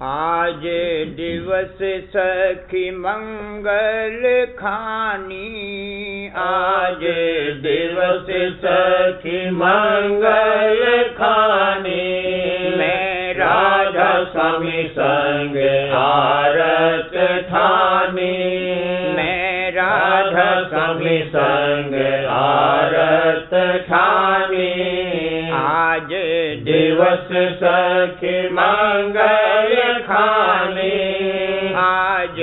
आज दिवस सखी मंगल खानी, आज दिवस सखी मंगल खानी। मैं राधा स्वामी संग आरत ठानी, मैं राधा स्वामी संग आरत ठानी। आज दिवस सखी मंगल खानी, आज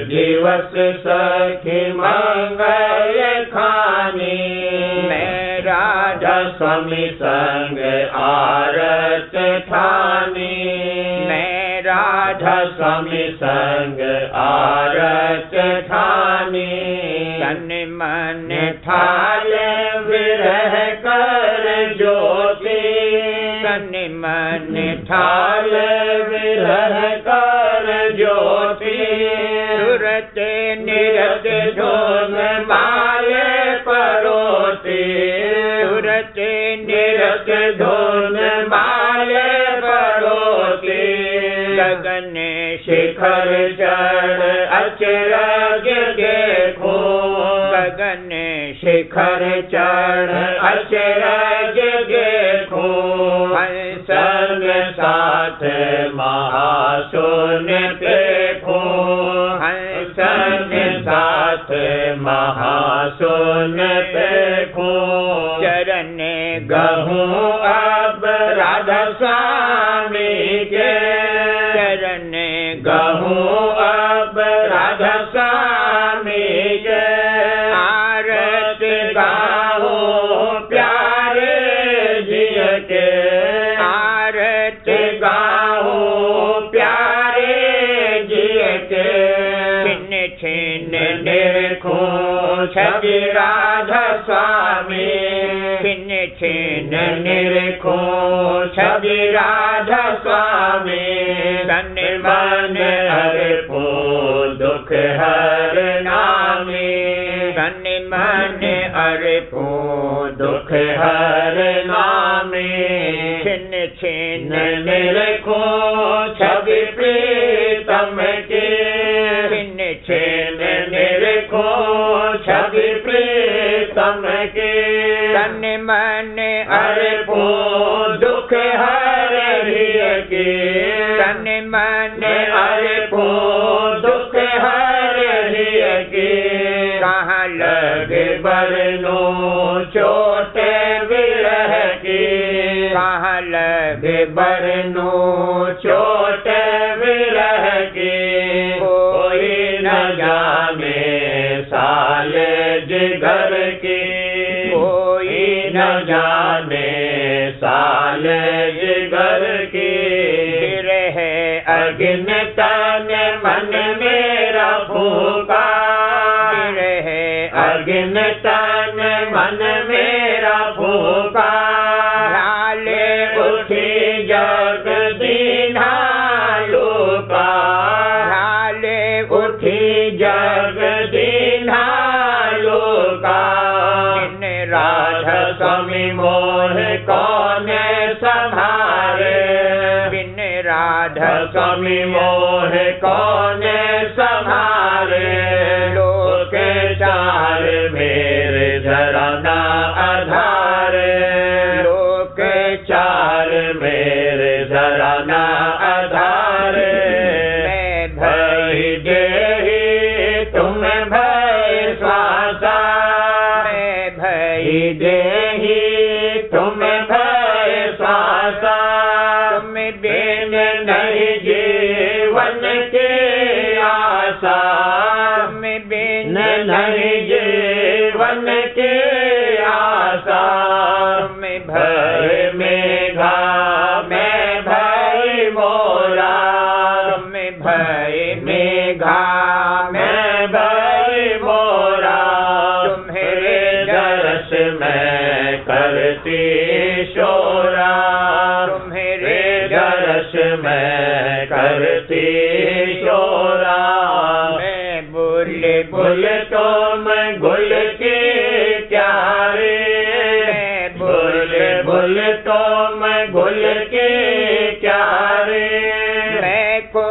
दिवस सखी मंगल खानी। मैं राधा स्वामी संग आरत ठानी, मैं राधा स्वामी संग आरत ठानी। तन मन ठाल विरह कर ज्योति, तन मन ठाल विरह कर ज्योति। सुरत निरत धोन माले परोती, सुरत निरत धोन माले परोती। गगन शिखर चढ़ अचरज देखो, गगन शिखर चढ़ अचरज देखो। संग साथ महासुन देखो, संग साथ महासुन देखो। चरण गहूँ अब राधा स्वामी के, चरण गहूँ अब राधा स्वामी के। आरत गाओ प्यारे जिय के, आरत गाओ प्यारे जिय के। छिन्न छिन्न देखो छवि राधा स्वामी, छिन्न छिन्न निरखो छवि राधा स्वामी। तन मन अर्पो दुख हर नामी, तन मन अर्पो दुख हर नामी। छिन्न छिन्न निरखो छवि प्रीतम की, छिन्न छिन्न निरखो छवि प्रीतम की। तन मन अर्पो दुख हर हृदय की, तन मन अर्पो दुख हर हृदय की। कहाँ लगे बरनो चोट विरह की, कहाँ लगे बरनो चोट विरह की। कोई न जाने साल जिगर की, कोई न जाने साल जिगर की। विरह अग्न तन मन मेरा फूका, विरह अग्न तन मन मेरा फूका। लाले उठी जग दीना लूका, लाले उठी जग दीना लूका। दिन राधा स्वामी मोह कौन संभारे, बिन राधा स्वामी मोह कौन संभारे। लोक चार मेरे जरा ना आधारे, लोक चार मेरे जरा ना आधारे। मैं भई देहि तुम भय स्वासा, मैं भई देहि तुम भय स्वासा। तुम बिन नहीं जीवन की आशा, तुम बिन नहीं जीवन की आशा। तुम भय मेघा मैं भय मोरा, तुम भय मेघा मैं भय मोरा। तुम्हारे दर्श मैं करती शोरा, तुम्हारे दर्श मैं करती शोरा। मैं बोल गुल तो मैं गुल की क्यारी, बोल बोल तो मैं गुल की क्यारी। मैं को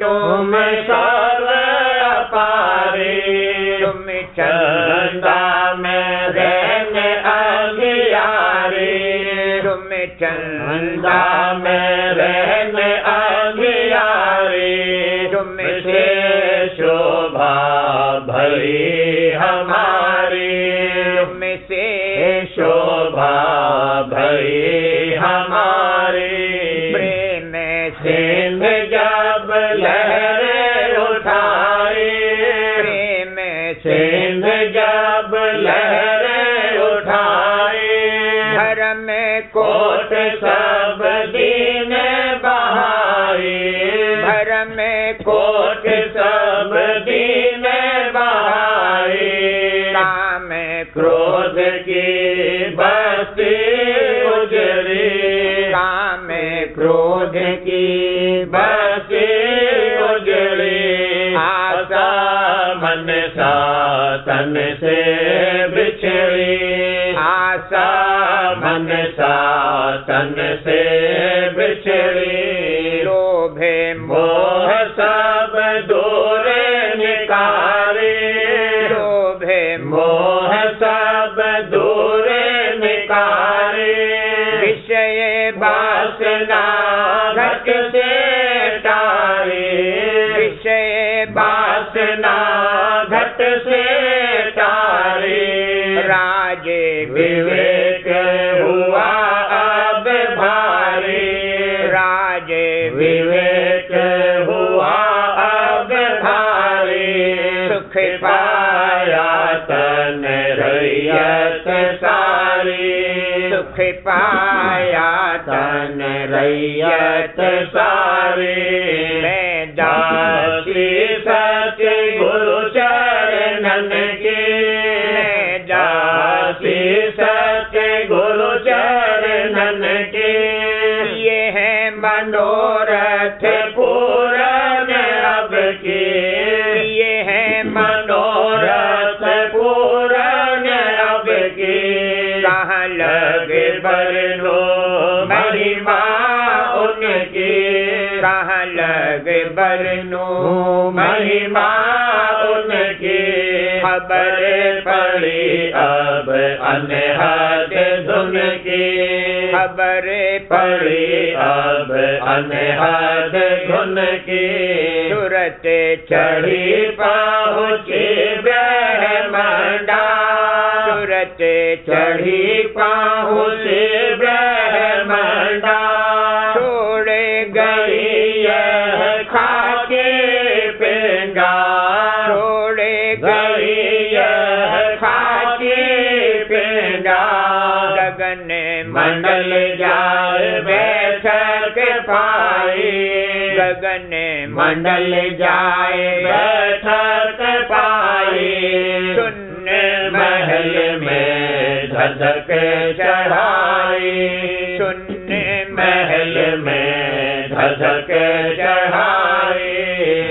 तुम सर्व अपारे, तुम चंदा में रहने अंधियारे, तुम चंदा में रहने अंधियारे, तुम से शोभा भई हमारी, तुम से शोभा भई हमारी, प्रेम सिंध जब लहरें उठाई, प्रेम सिंध जब लहरें उठाई, धर्म कोट सब दीन बहाई, धर्म कोट सब दीन बहाई, काम क्रोध की बस्ती उजड़ी, काम क्रोध की बस्ती उजड़ी, आशा मन सातन से बिछड़ी, आशा मन सातन से बिछड़ी, लोभे मोह सब दूर निकाले, लोभे मोह सब दूर निकाले, विषय वासना घट से टारे, विषय वासना घट से टारे, राजे विवेक हुआ अब भारी, राजे विवेक हुआ अब भारी, सुख पाया तन रैयत सारी, सुख पाया तन रैयत सारी, मैं दासी सच गुरु चरणन की, मैं दासी सच गुरु चरणन की, ये है मनोरथ पूरन अब की, ये है मनोरथ पूरन अब की, कहाँ लगे बरनो महिमा उनकी, कहाँ लगे बरनो महिमा उनकी, खबर पड़ी अब अनहद धुन की, खबर पड़ी अब अनहद धुन की, तुरत चढ़ी पहुँची ब्रह्मंडा, तुरत चढ़ी पहुँची ब्रह्मंडा, छोड़े गई यह खाके पेंगा, छोड़े गई यह खाके पेंगा, गगन मंडल जाए बैठक पाई, गगन मंडल जाए बैठक पाई, शून्य महल में धधक चढ़ाई, शून्य महल में धधक चढ़ाई,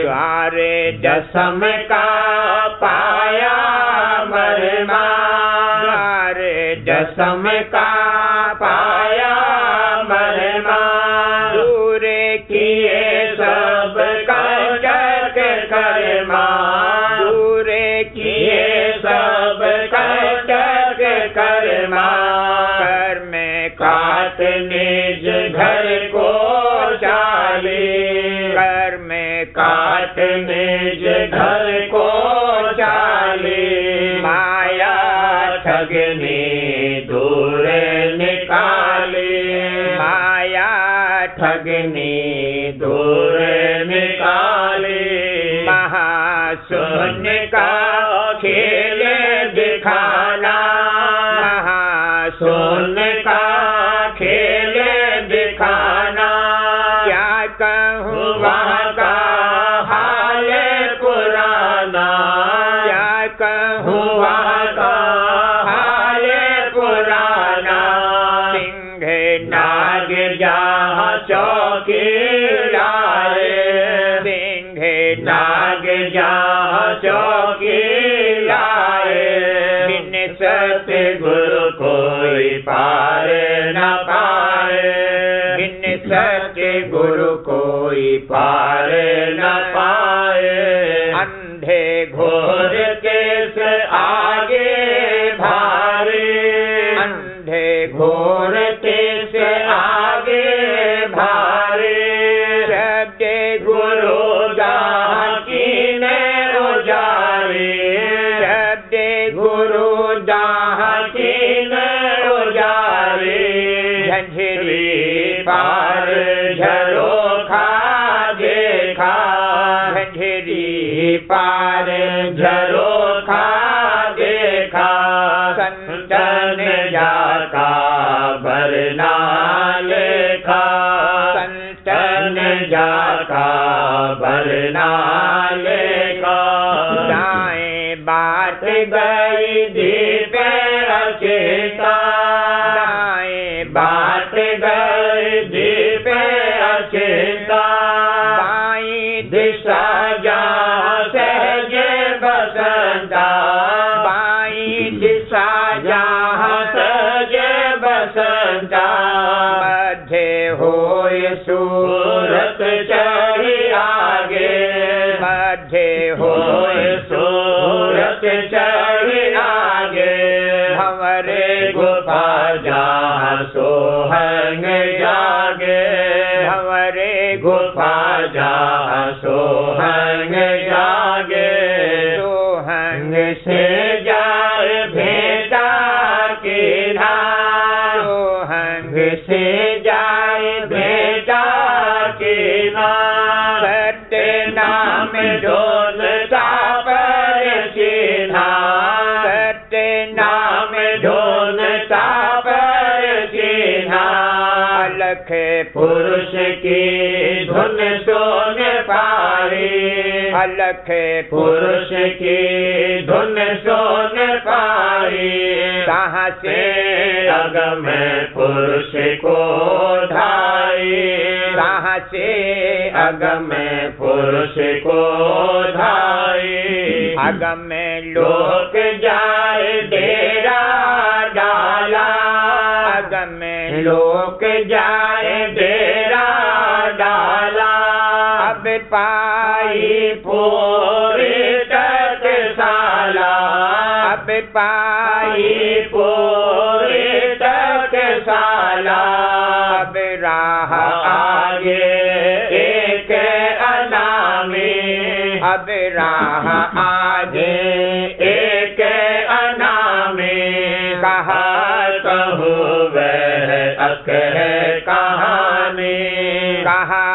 द्वारे दसम का पाया मरमा, द्वारे दसम का पाया मरमा, दूरे किए सब कंटक कर्मा, दूरे किए सब कंटक कर्मा, कर में काट निज घर को चाली, कर में काट निज घर को चाली, माया ठगनी दूर निकाली, माया ठगनी दूर निकाली, महाशून्य का खेल दिखाना, महाशून्य का खेल दिखाना, क्या कहूँ वहाँ का हाल पुराना, क्या कहूँ वहाँ का हाल पुराना, सिंह नाग जहाँ चौकी लाए, सिंह नाग जहाँ चौकी लाए, बिन सत्य गुरु कोई पार न पाए, बिन सत्य गुरु कोई पार न गुरु जहाँ कीन उजारे झंझरी पार झरोखा देखा झंझरी पार झरोखा देखा संतन जाता भरना लेखा संतन जाता भरना लेखा दाएं बात गई दीप अचेता दाएं बात गई दीप अचेता बाएं दिशा जहाँ सहज बसंता बाएं दिशा जहाँ सहज बसंता मध्य होय सूरत चढ़ी आगे मध्य होय सूरत चढ़ी आगे भंवरे गुफा जहाँ सोहंग जागे भंवरे गुफा जहाँ सोहंग जागे सोहंग से जाए भेटा की धार सोहंग से जाए भेटा की नाम सत्य नाम ढोल पर चिन्हा सत्य नाम ढोल पर चिन्हा अलख पुरुष की धुन सोन पाई अलख पुरुष की धुन सोन पाई कहाँ से अगम पुरुष को ढाई कहाँ से अगम पुरुष को ढाई अगम में लोक जाए डेरा डाला अगम में लोक जाए डेरा डाला अब पाई पूरी टकसाला अब पाई आई पूरी टकसाला अब राह आगे एक अनामी अब राह आगे एक अनामी कहा कहूँ वह अक है कहानी कहा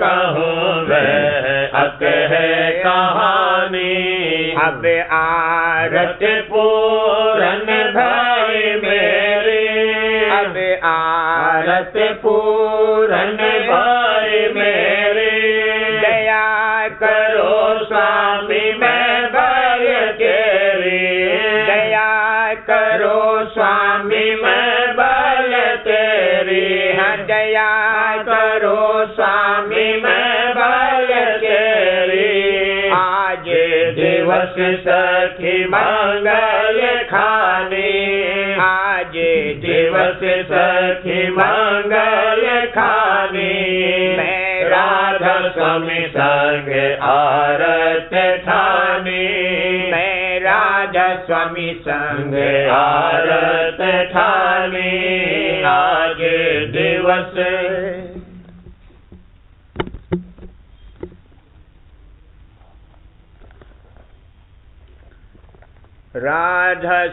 कहूँ वह अक है कहानी अब आरत रत पूरन भाई मेरे अब आरत रत पूरन भाई मेरे दया करो स्वामी मैं भय तेरी दया करो स्वामी मैं भय तेरी दया करो स्वामी मैं भय तेरी आज दिवस सखी मंगल खानी आज दिवस सखी मंगल खानी मैं राधा स्वामी संग आरत ठानी मैं राधा स्वामी संग संग आरत ठानी आज दिवस राधा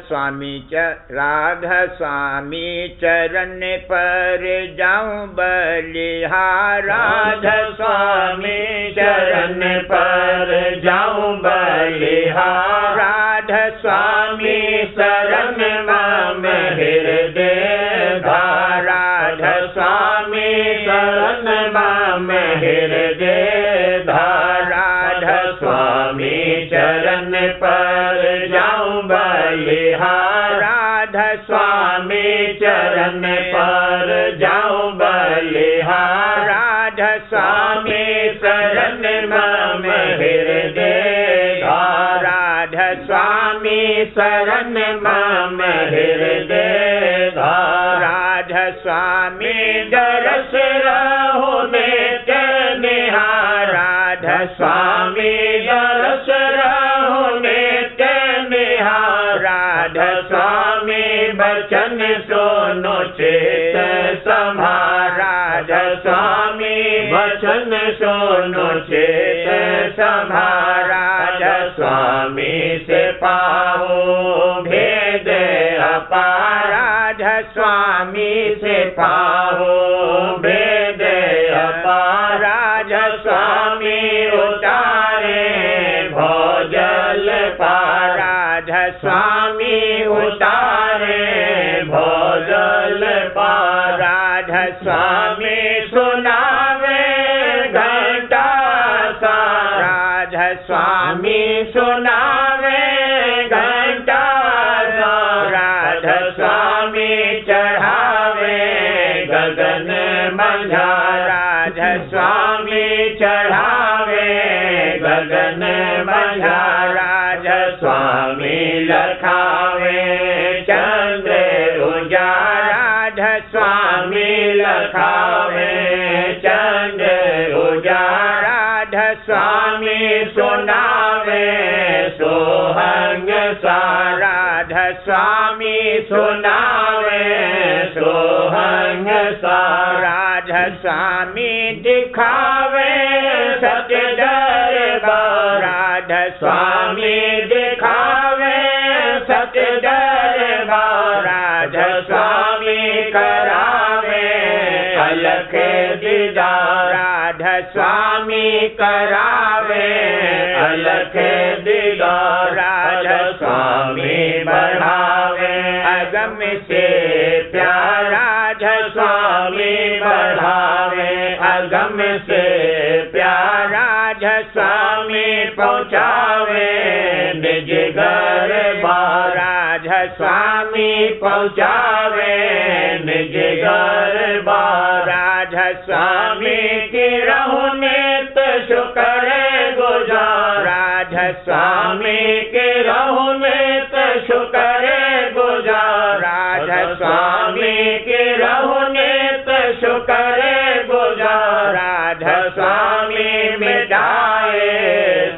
स्वामी चरण पर जाऊं बलिहार राधा स्वामी चरण पर जाऊं बलिहार राधा स्वामी शरण मम हृदय धार राधा स्वामी शरण मम हृदय धार राधा स्वामी चरण पर जाऊं बलिहार राधा स्वामी चरण पर जाऊं बलिहार राधा स्वामी शरण मम हृदय धार राधा स्वामी शरण मम हृदय धार राधा स्वामी दरस रहो नित्य निहार राधा स्वामी दरस रहो नित्य निहार राधा स्वामी बचन सोनो चेत संभार राधा स्वामी बचन सोनो चेत संभार राधा स्वामी से पाओ स्वामी से पाहो भेद अपार। राधा स्वामी उतारे भोजल पार। राधा स्वामी उतारे भोजल पार। राधा स्वामी सुनावे घंटा सा। राधा स्वामी सुनावे घंटा सा। राधा स्वामी चढ़ावे गगन मझा। राधा स्वामी चढ़ावे गगन मझा। राधा स्वामी लखावे चंद्र उजाला। राधा स्वामी लखावे चंद्र उजाला। राधा स्वामी सुनावे सोहंग सा। राधा स्वामी सुनावे सोहंग सा। राधा स्वामी दिखावे सत्य दरबार। राधा स्वामी दिखावे सत्य दरबार। राधा स्वामी करावे अलख दीदार। राधा स्वामी करावे अलख दीदार। राधा स्वामी बढ़ावे अगम से प्यार। राधा स्वामी बढ़ावे अगम से प्यार। राधा स्वामी पहुँचावे निज घर बार। राधा स्वामी पहुँचावे निज घर बार। राधा स्वामी की रहु नित शुक्र गुजार। राधा स्वामी की रहु नित शुक्र गुजार। राधा स्वामी की रहु नित शुक्र गुजार। राधा स्वामी मिटाए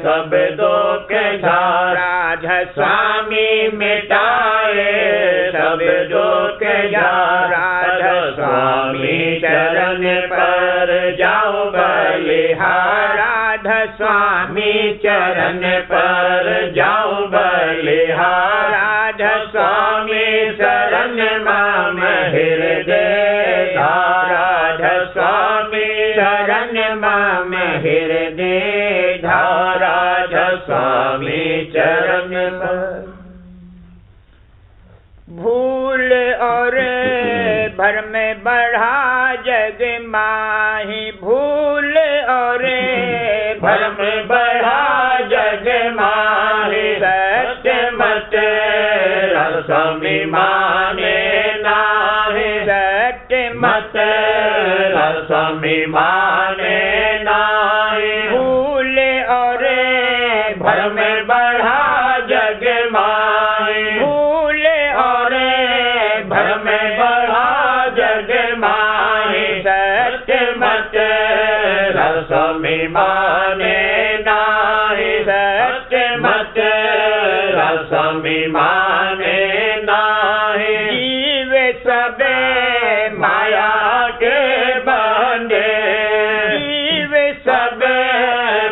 सब दुख झार। राधा स्वामी मिटाए सब दुख झार। राधा स्वामी चरण पर जाओ बलिहार। राधा स्वामी चरण पर जाओ बलिहार। राधा स्वामी शरण मम हृदय धार। राधा स्वामी शरण मम हृदय धार। राधा स्वामी चरण पर भूल और भरम बढ़ा जग माही। भूल और भरम बढ़ा जग माही। सत्य मत रसमि माने नाहि। सत्य मत रसमि माने नाहि। भूल और भरम बढ़ा जग माही। भूल और भरम बढ़ा जग माही। सत्य मत रसमि माने नाहि। सत्य मत रसमि माने नाहि। जीव सब माया के बंदे। जीव सब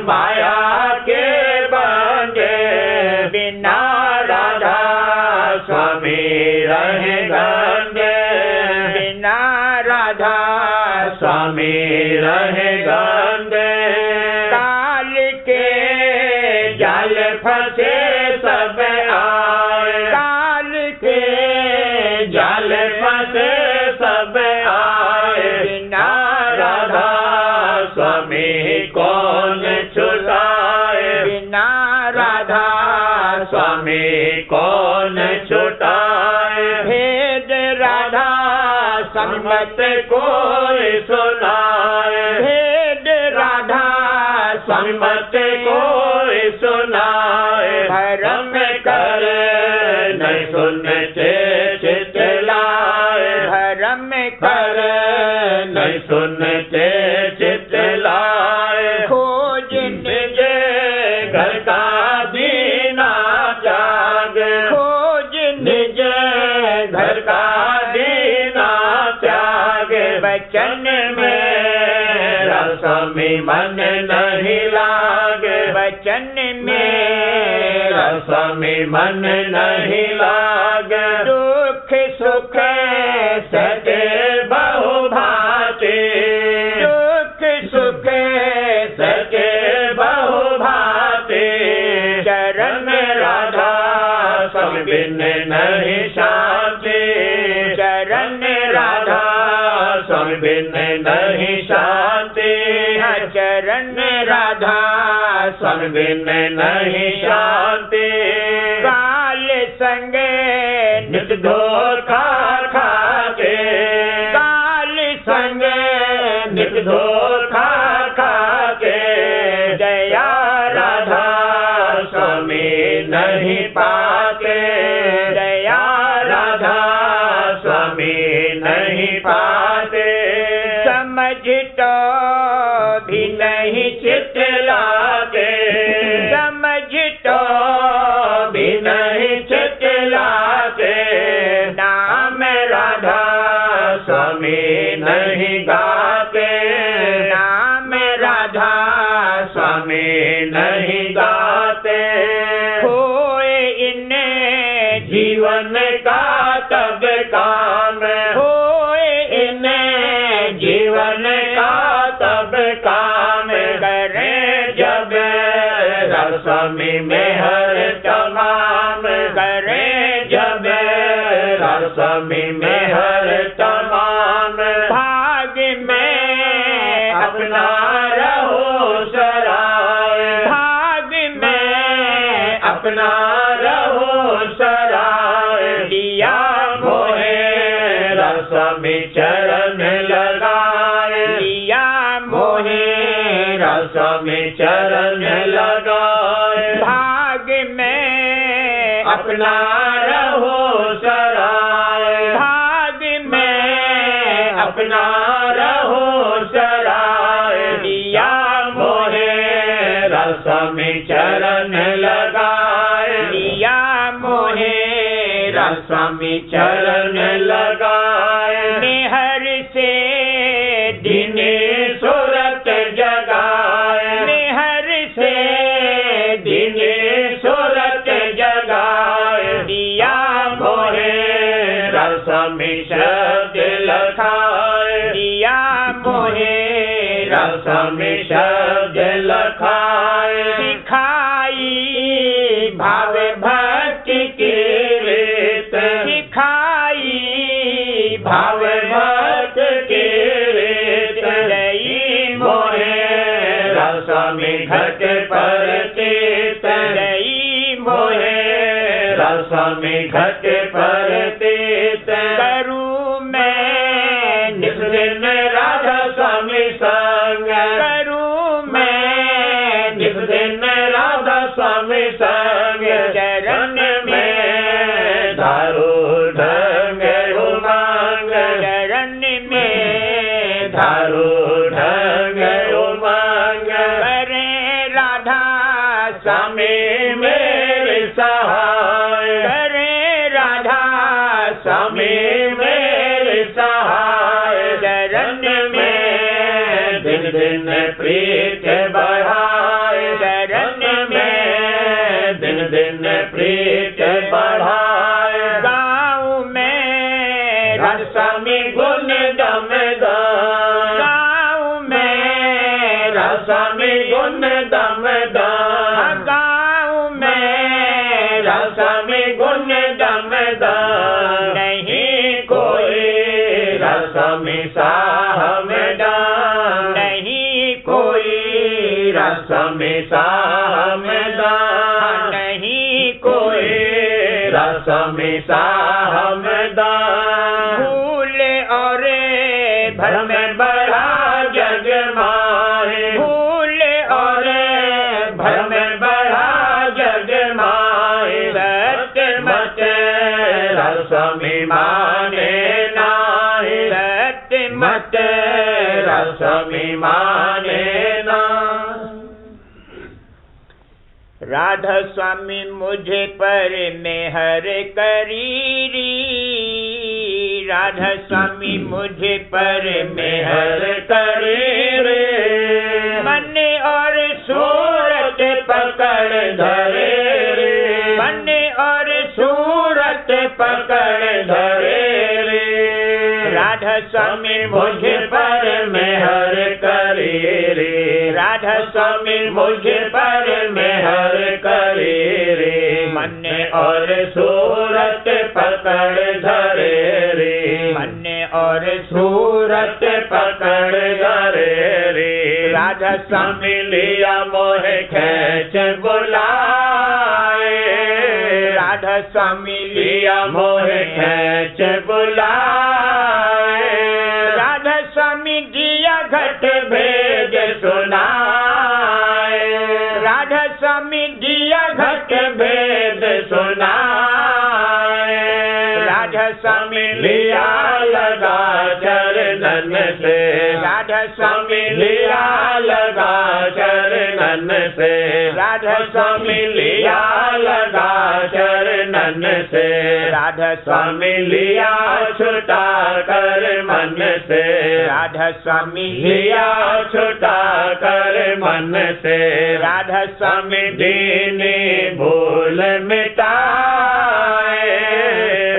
माया के बंदे। बिना राधा स्वामी रहे गंदे। बिना राधा स्वामी रहे गंदे। काल के जाल फंसे सब आए। काल के जाल फंसे सब आए। बिना राधा स्वामी कौन छुटाए। बिना राधा स्वामी कौन छुटाए। भेद राधा सम्मत कोई सुनाए। भेद राधा सम्मत कोई सुनाए। भरम कर नहीं सुनते चितलाए। भरम कर नहीं सुनते चितलाए। खोज निज घर का दीना त्याग। खोज निज घर का दीना त्याग। वचन में रसमि मन नहीं लागे। वचन में रसमि मन नहीं लागे। दुख सुख नहीं शांति, चरण राधा स्वामी बिन नहीं शांति, चरण राधा स्वामी बिन नहीं शांति, काल संग नित धोखा खाके, काल संग नित धोखा खाके, दया राधा स्वामी नहीं पाते, दया राधा स्वामी नहीं पाते, समझ तो भी नहीं चितलाते, समझ तो भी नहीं चितलाते, नाम राधा स्वामी नहीं गाते, नाम राधा स्वामी नहीं गाते, खोए इन्हें जीवन का तब काम, खोए इन्हें जीवन का तब काम, करें जब स्वामी में हर तमाम, करें जब स्वामी में हर तमाम, भाग में अपना रहो सराय, भाग में अपना रहो सराय, दिया मोहे स्वामी चरण लगाए, दिया मोहे स्वामी चरण लगाए, भाग में अपना रहो सराय, भाग में अपना रहो सराय, दिया मोहे स्वामी चरण लगाए, दिया मोहे स्वामी चरण लगाए, निहर से दिन सूरत जगाए, निहर से दिन सूरत जगाए, दिया मोहे स्वामी शब्द लखाए, दिया मोहे स्वामी शब्द लखाए, सिखाई भाव भक्ति की रीत, सिखाई भाव भक्ति की रीत, दई मोहे स्वामी घट पर तीत, दई मोहे स्वामी घट पर तीत, करूं मैं निस दिन राधा स्वामी संग, करूं मैं निस दिन राधा स्वामी संग, चरण में धारू ढंग उमंग, चरण में धारू ढंग उमंग, करे राधा स्वामी मेरे सहाय, करे राधा स्वामी मेरे सहाय, चरण में दिन दिन प्रीत बढ़ाए, चरण में दिन दिन प्रीत बढ़ाए, गाँव में स्वामी गुण दम दान, गाँव में स्वामी गुण दम दान, गाँव में स्वामी गुण दम दान, नहीं कोई स्वामी साहब दान, नहीं कोई स्वामी साहब दान, नहीं कोई स्वामी साहब दान, भूल और भ्रम बढ़ा जग माहे, भूल और भ्रम बढ़ा जग माहे, सत्य मत स्वामी माने नाहे, सत्य मत स्वामी माने ना। राधा स्वामी मुझे पर मेहर करीरी, राधा स्वामी मुझे पर मेहर मेहर करे रे, मन और सूरत पकड़ धरे रे, मन और सूरत पकड़ धरे रे, राधा स्वामी मुझे पर मेहर करे रे, राधा स्वामी मुझे पर मेहर करे रे, मन और सूरत पकड़ धरे रे, मन और सूरत पकड़ धरे रे। राधा स्वामी लिया मोहे खेच बुलाए, राधा स्वामी लिया मोहे खेच बुलाए। राधा स्वामी दिया घट भेद सुनाए, राधा स्वामी दिया घट भेद सुनाए। राधा स्वामी लिया लगा चरणन से, राधा स्वामी लिया लगा चरणन से, राधा स्वामी लिया लगा चरणन से। राधा स्वामी लिया छुटा कर मन से, राधा स्वामी लिया छुटा कर मन से। राधा स्वामी दीनी भूल मिटाए,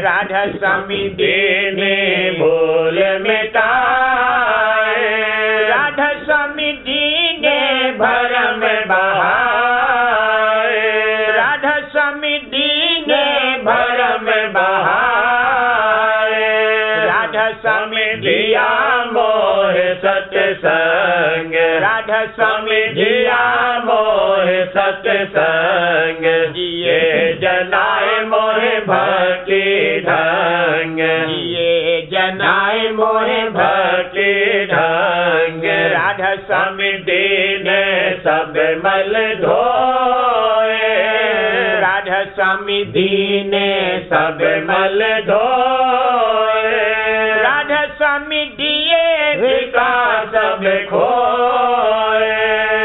राधा स्वामी दीनी भूल मिटाए। राधा स्वामी दीने भरम बहाए, राधा स्वामी दीने भरम बहाए। राधा स्वामी दिया मोह सत्संग, राधा स्वामी दिया मोह सत्संग। जिए जनाए मोह भक्ति ढंग, ये जनाए मोहे भक्ति ढंग। राधा स्वामी दीन सब मल धोए, राधा स्वामी दीने सब मल धोए। राधा स्वामी दिए विकास सब खोए,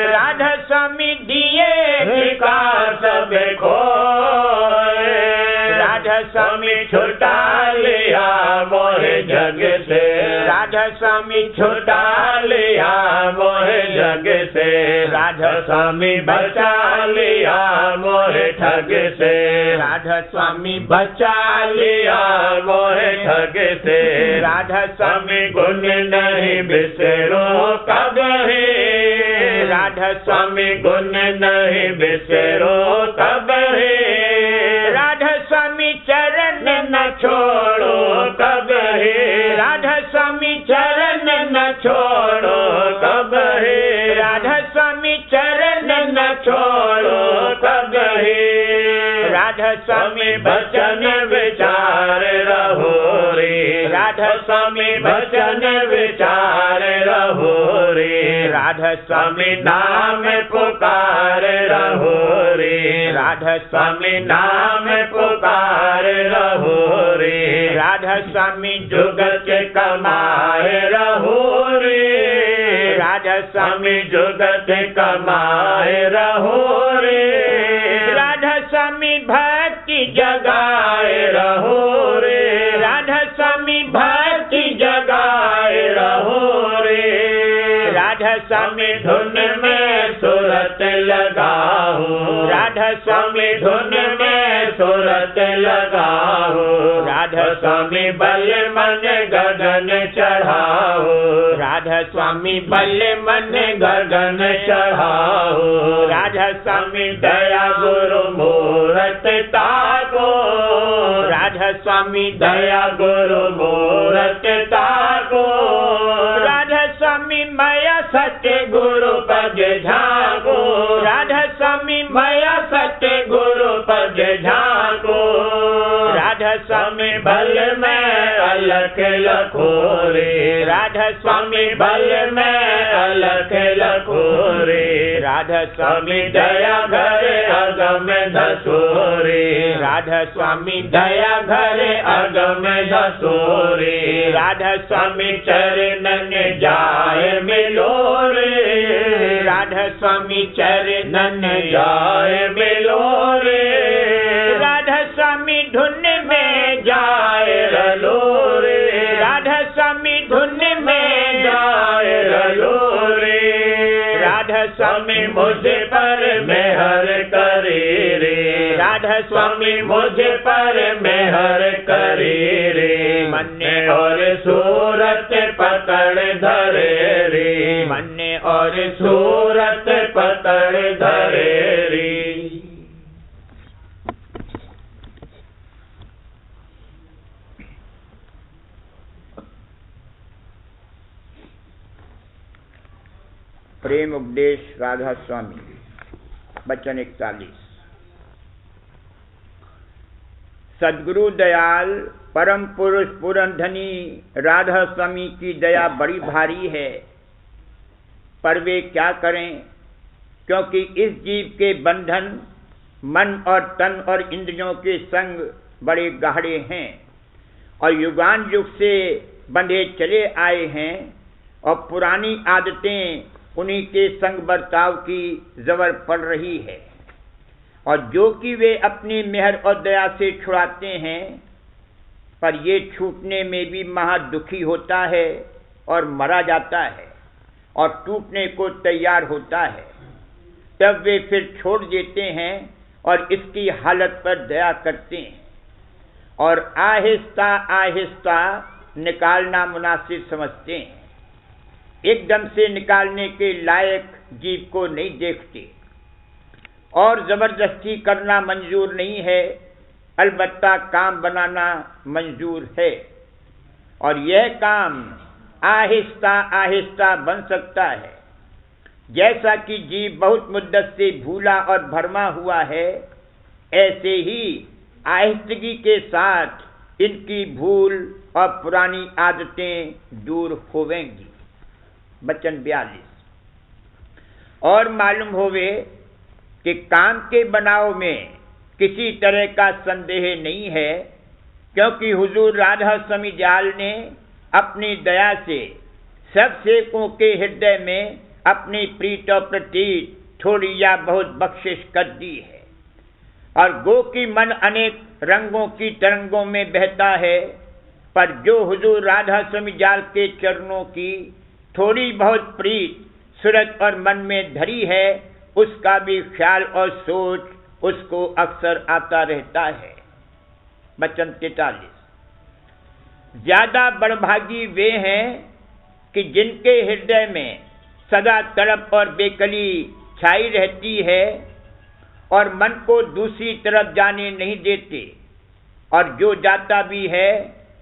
राधा स्वामी दिए विकास सब खोए। राधा स्वामी छुटा लिया मोहे जग से, राधा स्वामी छुटा लिया मोहे जग से। राधा स्वामी बचा लिया मोहे ठग से, राधा स्वामी बचा लिया मोहे ठग से। राधा स्वामी गुण नहीं बिसरो कभी, राधा स्वामी गुण नहीं बिसरो कभी। राधा स्वामी चरण न छोड़ो कभी, राधा स्वामी चरण न छोड़ो कभी। राधा स्वामी चरण न छोड़ो कभी। राधा स्वामी बचन विचार रहो रे, राधा स्वामी बचन विचार रहो रे। राधा स्वामी नाम पुकार रहो रे, राधा स्वामी नाम पुकार रहो रे। राधा स्वामी जुगत कमाए रहो रे, राधा स्वामी जुगत कमाए रहो रे। राधा स्वामी भक्ति जगाए रहो रे, राधा स्वामी भक्ति जगाए रहो रे। राधा स्वामी धुन में सुरत लगाओ, राधा स्वामी धुन में सुरत लगाओ। राधा स्वामी बल मन गगन चढ़ाओ, राधा स्वामी बल मन गगन चढ़ाओ। राधा स्वामी दया गुरु मूरत ताको, राधा स्वामी दया गुरु मूरत ताको। राधा स्वामी माया सत्य गुरु पद झाको, राधा स्वामी माया सत्य गुरु पद झाको। राधा स्वामी बल में अलख लखोरे, राधा स्वामी बल में अलख लखोरे। राधा स्वामी दया घर अगम धसोरे, राधा स्वामी दया घर अगम धसोरे। राधा स्वामी चरणन जाय मिलो रे, राधा स्वामी चरणन जाय मिलो रे। राधा स्वामी धुन में जाय रलो रे, राधा स्वामी धुन में जाय रलो रे। राधा स्वामी मुझ पर मेहर करे रे, राधा स्वामी मुझ पर मेहर करे रे। मन और सूरत पकड़ धरे रे, मन और सूरत पकड़ धरे रे। प्रेम उपदेश राधा स्वामी। वचन 41। सदगुरु दयाल परम पुरुष पूरन धनी राधा स्वामी की दया बड़ी भारी है, पर वे क्या करें, क्योंकि इस जीव के बंधन मन और तन और इंद्रियों के संग बड़े गहरे हैं और युगान युग से बंधे चले आए हैं और पुरानी आदतें उन्हीं के संग बर्ताव की जबर पड़ रही है, और जो कि वे अपनी मेहर और दया से छुड़ाते हैं, पर ये छूटने में भी महा दुखी होता है और मरा जाता है और टूटने को तैयार होता है। तब वे फिर छोड़ देते हैं और इसकी हालत पर दया करते हैं और आहिस्ता आहिस्ता निकालना मुनासिब समझते हैं। एकदम से निकालने के लायक जीव को नहीं देखते और जबरदस्ती करना मंजूर नहीं है, अलबत्ता काम बनाना मंजूर है, और यह काम आहिस्ता आहिस्ता बन सकता है। जैसा कि जीव बहुत मुद्दत से भूला और भरमा हुआ है, ऐसे ही आहिस्तगी के साथ इनकी भूल और पुरानी आदतें दूर होवेंगी। वचन 42। और मालूम होवे कि काम के बनाव में किसी तरह का संदेह नहीं है, क्योंकि हुजूर राधा स्वामी जाल ने अपनी दया से सब सेवकों के हृदय में अपनी प्रीत और प्रतीत थोड़ी या बहुत बख्शिश कर दी है, और गो की मन अनेक रंगों की तरंगों में बहता है, पर जो हुजूर राधा स्वामी जाल के चरणों की थोड़ी बहुत प्रीत सूरत और मन में धरी है, उसका भी ख्याल और सोच उसको अक्सर आता रहता है। वचन 43। ज्यादा बड़भागी वे हैं कि जिनके हृदय में सदा तड़प और बेकली छाई रहती है और मन को दूसरी तरफ जाने नहीं देते, और जो जाता भी है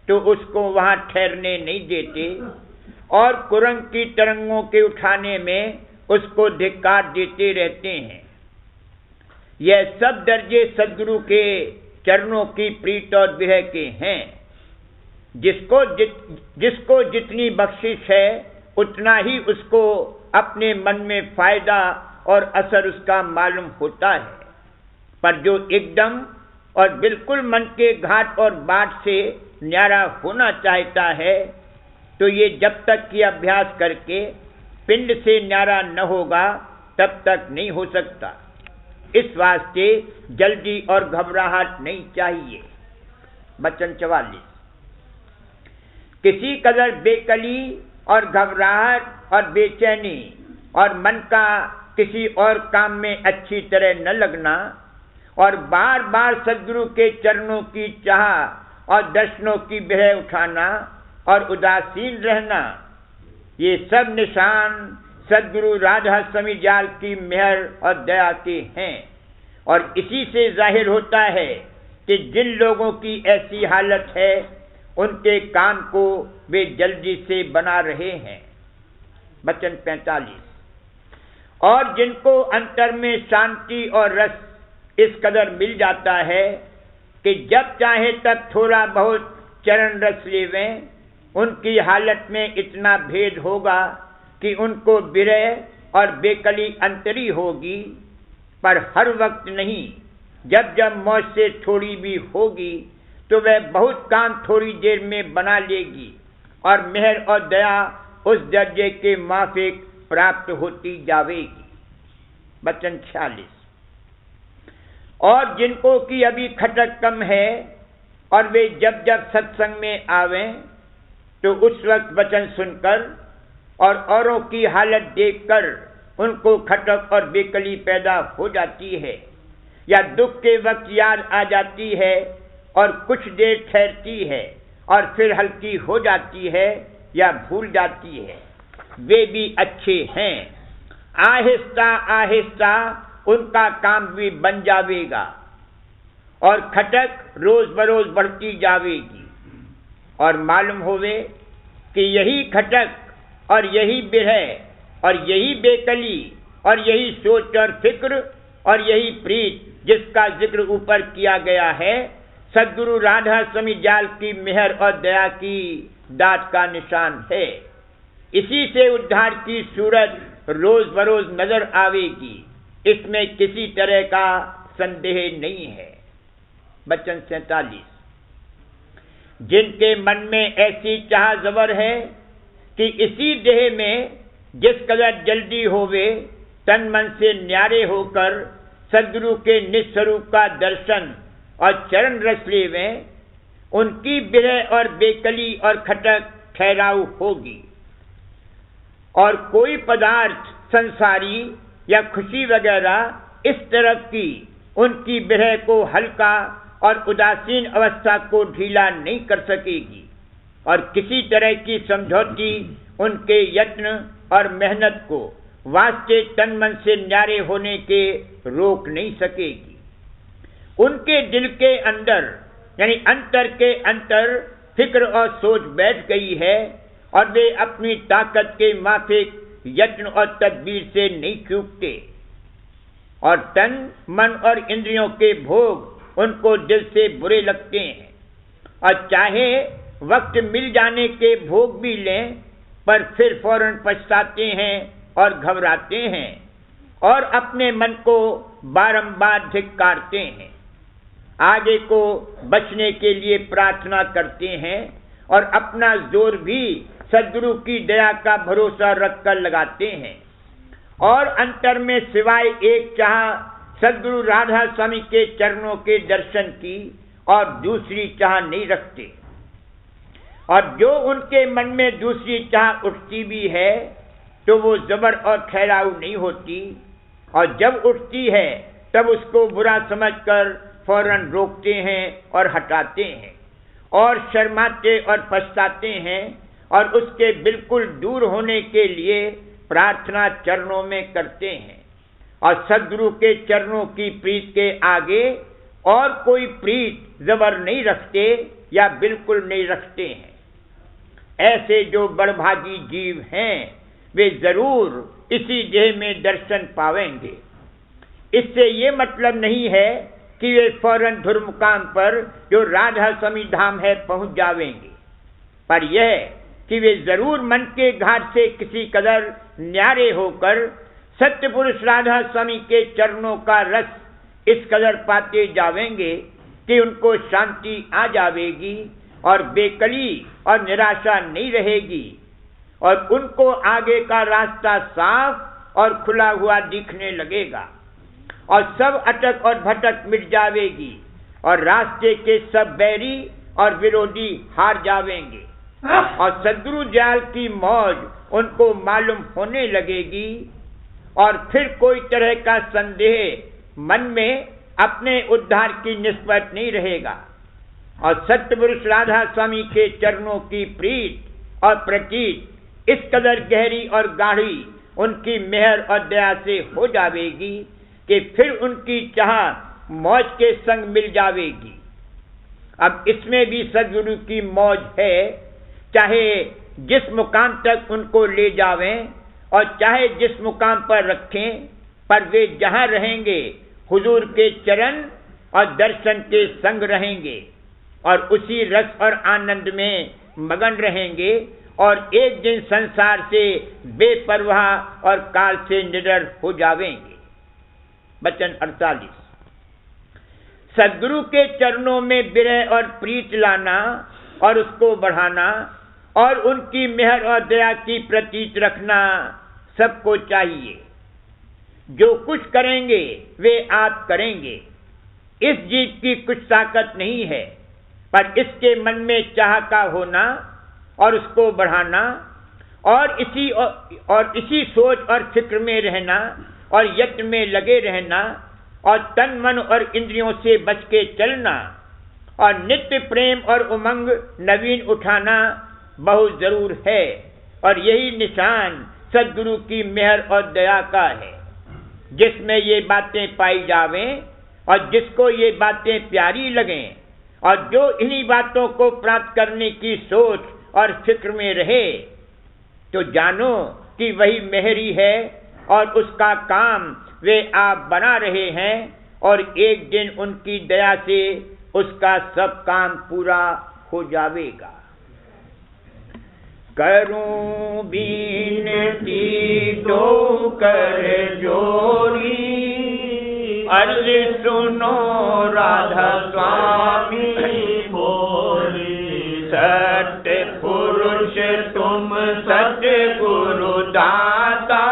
तो उसको वहां ठहरने नहीं देते और कुरंग की तरंगों के उठाने में उसको धिक्कार देते रहते हैं। यह सब दर्जे सदगुरु के चरणों की प्रीत और विरह के हैं। जिसको जितनी बख्शिश है उतना ही उसको अपने मन में फायदा और असर उसका मालूम होता है, पर जो एकदम और बिल्कुल मन के घाट और बाट से न्यारा होना चाहता है, तो ये जब तक कि अभ्यास करके पिंड से न्यारा न होगा तब तक नहीं हो सकता। इस वास्ते जल्दी और घबराहट नहीं चाहिए। वचन 44। किसी कदर बेकली और घबराहट और बेचैनी और मन का किसी और काम में अच्छी तरह न लगना और बार बार सदगुरु के चरणों की चाह और दर्शनों की बह उठाना और उदासीन रहना, ये सब निशान सदगुरु राधा स्वामी जाल की मेहर और दया के हैं, और इसी से जाहिर होता है कि जिन लोगों की ऐसी हालत है उनके काम को वे जल्दी से बना रहे हैं। वचन 45। और जिनको अंतर में शांति और रस इस कदर मिल जाता है कि जब चाहे तब थोड़ा बहुत चरण रस लेवें, उनकी हालत में इतना भेद होगा कि उनको विरह और बेकली अंतरी होगी, पर हर वक्त नहीं। जब जब मौज से थोड़ी भी होगी तो वह बहुत काम थोड़ी देर में बना लेगी और मेहर और दया उस दर्जे के माफिक प्राप्त होती जावेगी। वचन 46। और जिनको कि अभी खटक कम है और वे जब जब सत्संग में आवें तो उस वक्त वचन सुनकर और औरों की हालत देखकर उनको खटक और बेकली पैदा हो जाती है, या दुख के वक्त याद आ जाती है और कुछ देर ठहरती है और फिर हल्की हो जाती है या भूल जाती है, वे भी अच्छे हैं। आहिस्ता आहिस्ता उनका काम भी बन जावेगा और खटक रोज बरोज बढ़ती जावेगी, और मालूम होवे कि यही खटक और यही विरह और यही बेकली और यही सोच और फिक्र और यही प्रीत जिसका जिक्र ऊपर किया गया है, सद्गुरु राधा स्वामी जाल की मेहर और दया की दात का निशान है। इसी से उद्धार की सूरत रोज बरोज नजर आवेगी, इसमें किसी तरह का संदेह नहीं है। वचन 47। जिनके मन में ऐसी चाह जबर है कि इसी देह में जिस कदर जल्दी होवे तन मन से न्यारे होकर सद्गुरु के निस्वरूप का दर्शन और चरण रस लेवे, उनकी विरह और बेकली और खटक ठहराऊ होगी। और कोई पदार्थ संसारी या खुशी वगैरह इस तरफ की उनकी विरह को हल्का और उदासीन अवस्था को ढीला नहीं कर सकेगी, और किसी तरह की समझौती उनके यत्न और मेहनत को वास्ते तन मन से न्यारे होने के रोक नहीं सकेगी। उनके दिल के अंदर यानी अंतर के अंतर फिक्र और सोच बैठ गई है, और वे अपनी ताकत के माफिक यत्न और तदबीर से नहीं चूकते, और तन मन और इंद्रियों के भोग उनको दिल से बुरे लगते हैं, और चाहे वक्त मिल जाने के भोग भी लें पर फिर फौरन पछताते हैं और घबराते हैं और अपने मन को बारंबार धिक्कारते हैं, आगे को बचने के लिए प्रार्थना करते हैं और अपना जोर भी सद्गुरु की दया का भरोसा रखकर लगाते हैं, और अंतर में सिवाय एक चाह सद्गुरु राधा स्वामी के चरणों के दर्शन की और दूसरी चाह नहीं रखते। और जो उनके मन में दूसरी चाह उठती भी है तो वो जबर और ठहराऊ नहीं होती, और जब उठती है तब उसको बुरा समझकर फौरन रोकते हैं और हटाते हैं और शर्माते और पछताते हैं, और उसके बिल्कुल दूर होने के लिए प्रार्थना चरणों में करते हैं, और सद्गुरु के चरणों की प्रीत के आगे और कोई प्रीत जबर नहीं रखते या बिल्कुल नहीं रखते हैं। ऐसे जो बड़भागी जीव हैं वे जरूर इसी देह में दर्शन पावेंगे। इससे ये मतलब नहीं है कि वे फौरन धुर्मुकाम पर जो राधा स्वामी धाम है पहुंच जावेंगे, पर यह कि वे जरूर मन के घाट से किसी कदर न्यारे होकर सत्य पुरुष राधा स्वामी के चरणों का रस इस कदर पाते जावेंगे कि उनको शांति आ जावेगी और बेकली और निराशा नहीं रहेगी, और उनको आगे का रास्ता साफ और खुला हुआ दिखने लगेगा, और सब अटक और भटक मिट जावेगी, और रास्ते के सब बैरी और विरोधी हार जावेंगे, और सद्गुरु जाल की मौज उनको मालूम होने लगेगी, और फिर कोई तरह का संदेह मन में अपने उद्धार की निस्बत नहीं रहेगा, और सत्यपुरुष राधा स्वामी के चरणों की प्रीत और प्रतीत इस कदर गहरी और गाढ़ी उनकी मेहर और दया से हो जावेगी कि फिर उनकी चाह मौज के संग मिल जावेगी। अब इसमें भी सद्गुरु की मौज है, चाहे जिस मुकाम तक उनको ले जावें और चाहे जिस मुकाम पर रखें, पर वे जहां रहेंगे हुजूर के चरण और दर्शन के संग रहेंगे, और उसी रस और आनंद में मगन रहेंगे, और एक दिन संसार से बेपरवाह और काल से निडर हो जावेंगे। वचन 48। सद्गुरु के चरणों में विरह और प्रीत लाना और उसको बढ़ाना और उनकी मेहर और दया की प्रतीत रखना सबको चाहिए। जो कुछ करेंगे वे आप करेंगे। इस जीव की कुछ ताकत नहीं है, पर इसके मन में चाह का होना और उसको बढ़ाना और इसी सोच और फिक्र में रहना और यत्न में लगे रहना और तन मन और इंद्रियों से बच के चलना और नित्य प्रेम और उमंग नवीन उठाना बहुत जरूर है, और यही निशान सद्गुरु की मेहर और दया का है। जिसमें ये बातें पाई जावें और जिसको ये बातें प्यारी लगें और जो इन्हीं बातों को प्राप्त करने की सोच और फिक्र में रहे, तो जानो कि वही मेहरी है और उसका काम वे आप बना रहे हैं, और एक दिन उनकी दया से उसका सब काम पूरा हो जाएगा। करूं बीनती तो कर जोरी, अर्ज सुनो राधा स्वामी बोली। सत्य पुरुष तुम सत्य गुरु दाता,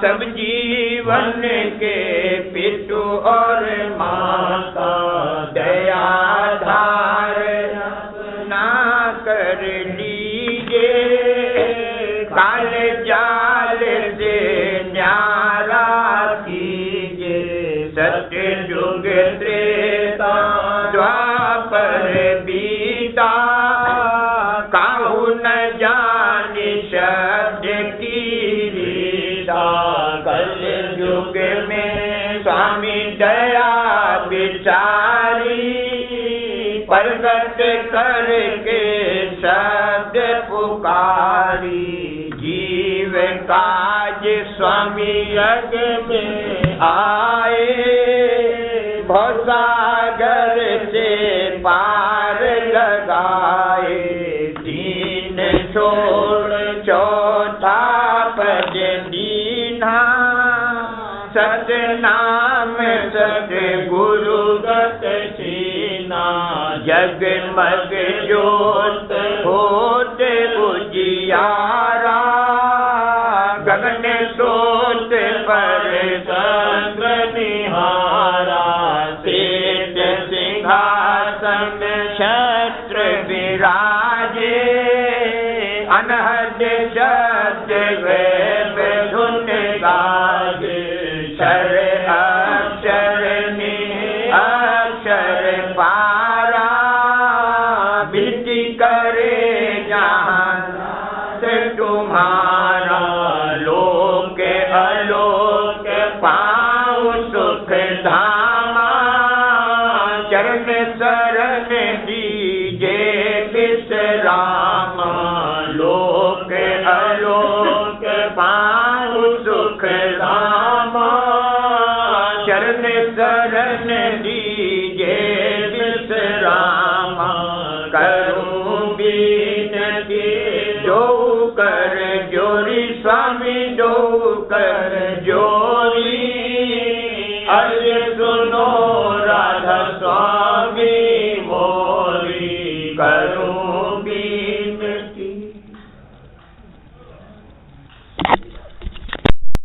सब जीवन के पितु और माता। दया धार ना कर लीजिए, काल जाल से न्यारा कीजिए। सत्य युग त्रेता द्वापर बीता, काहू न जाने शब्द की रीता। कल युग में स्वामी दया विचारी, प्रगट करके शब्द पुकारी। जीव काज स्वामी यज्ञ में आए, भवसागर से पार लगाए। दीन छोड़ चौथा पद दीना, सतनाम सत गुरु गत सीना। जगमग ज्योत होते उजियारा, गगन स्रोत पर चंद्र निहारा। श्वेत सिंहासन छत्र विराजे, अनहद शब्द वेद धुन गाजे। क्षर अक्षर अक्षर पारा, विनती करे जहाँ से तुम्हारा। लोक अलोक पाऊँ सुख धामा, चरण शरण दीजे विश्रामा। लोक अलोक पाऊँ सुख धामा, चरण शरण दीजे विश्रामा। करूं बीनती जो कर जोरी, स्वामी जो कर जोरी। अर्ज सुनो राधा स्वामी मोरी। करूं